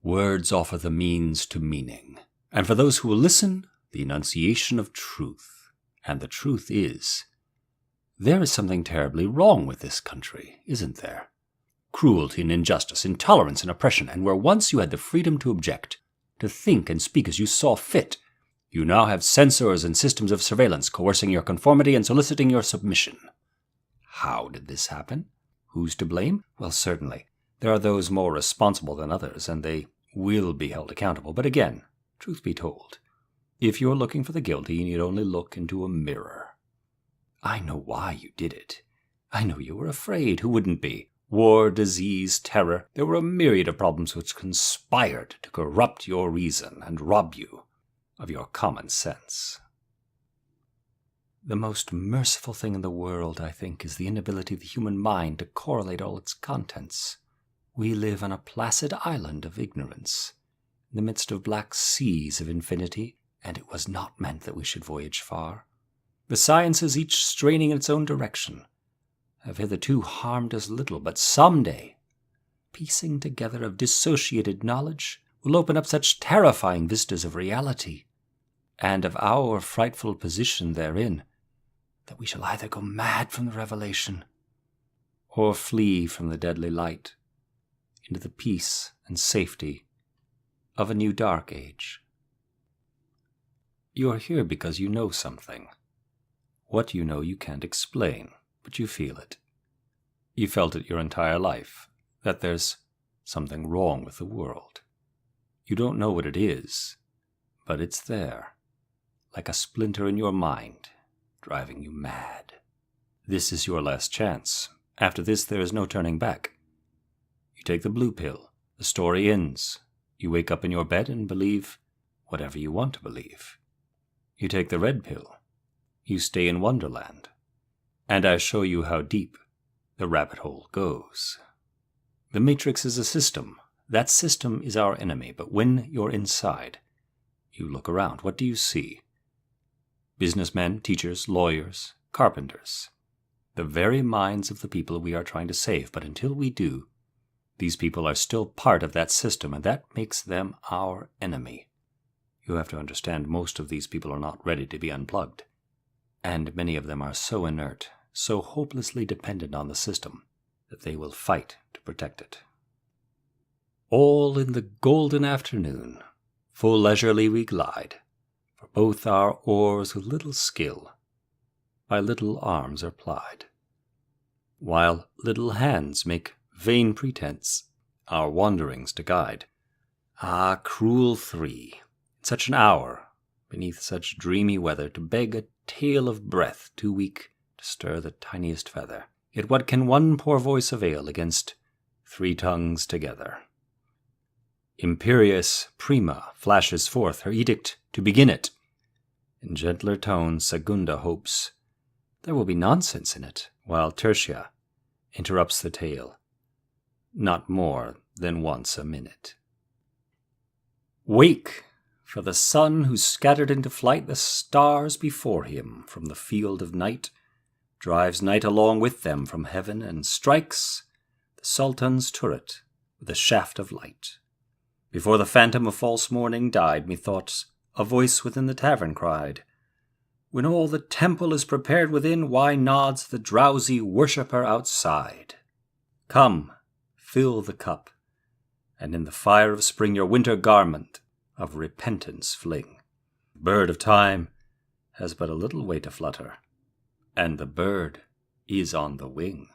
Words offer the means to meaning, and for those who will listen, the enunciation of truth. And the truth is, there is something terribly wrong with this country, isn't there? Cruelty and injustice, intolerance and oppression, and where once you had the freedom to object, to think and speak as you saw fit, you now have censors and systems of surveillance coercing your conformity and soliciting your submission. How did this happen? Who's to blame? Well, certainly, there are those more responsible than others, and they will be held accountable. But again, truth be told, if you're looking for the guilty, you need only look into a mirror. I know why you did it. I know you were afraid. Who wouldn't be? War, disease, terror. There were a myriad of problems which conspired to corrupt your reason and rob you of your common sense. The most merciful thing in the world, I think, is the inability of the human mind to correlate all its contents. We live on a placid island of ignorance, in the midst of black seas of infinity, and it was not meant that we should voyage far. The sciences, each straining in its own direction, have hitherto harmed us little, but someday, piecing together of dissociated knowledge, will open up such terrifying vistas of reality, and of our frightful position therein, that we shall either go mad from the revelation, or flee from the deadly light, into the peace and safety of a new dark age. You are here because you know something. What you know you can't explain, but you feel it. You felt it your entire life, that there's something wrong with the world. You don't know what it is, but it's there, like a splinter in your mind, driving you mad. This is your last chance. After this, there is no turning back. You take the blue pill. The story ends. You wake up in your bed and believe whatever you want to believe. You take the red pill. You stay in Wonderland. And I show you how deep the rabbit hole goes. The Matrix is a system. That system is our enemy, but when you're inside, you look around. What do you see? Businessmen, teachers, lawyers, carpenters. The very minds of the people we are trying to save, but until we do, these people are still part of that system, and that makes them our enemy. You have to understand most of these people are not ready to be unplugged, and many of them are so inert, so hopelessly dependent on the system, that they will fight to protect it. All in the golden afternoon, full leisurely we glide, for both our oars with little skill, by little arms are plied, while little hands make vain pretense our wanderings to guide. Ah, cruel three, in such an hour, beneath such dreamy weather, to beg a tale of breath too weak to stir the tiniest feather. Yet what can one poor voice avail against three tongues together? Imperious Prima flashes forth her edict to begin it. In gentler tones, Segunda hopes there will be nonsense in it, while Tertia interrupts the tale, not more than once a minute. Wake, for the sun who scattered into flight the stars before him from the field of night, drives night along with them from heaven, and strikes the Sultan's turret with a shaft of light. Before the phantom of false morning died, methought a voice within the tavern cried, "When all the temple is prepared within, why nods the drowsy worshipper outside? Come, fill the cup, and in the fire of spring your winter garment of repentance fling. The bird of time has but a little way to flutter, and the bird is on the wing."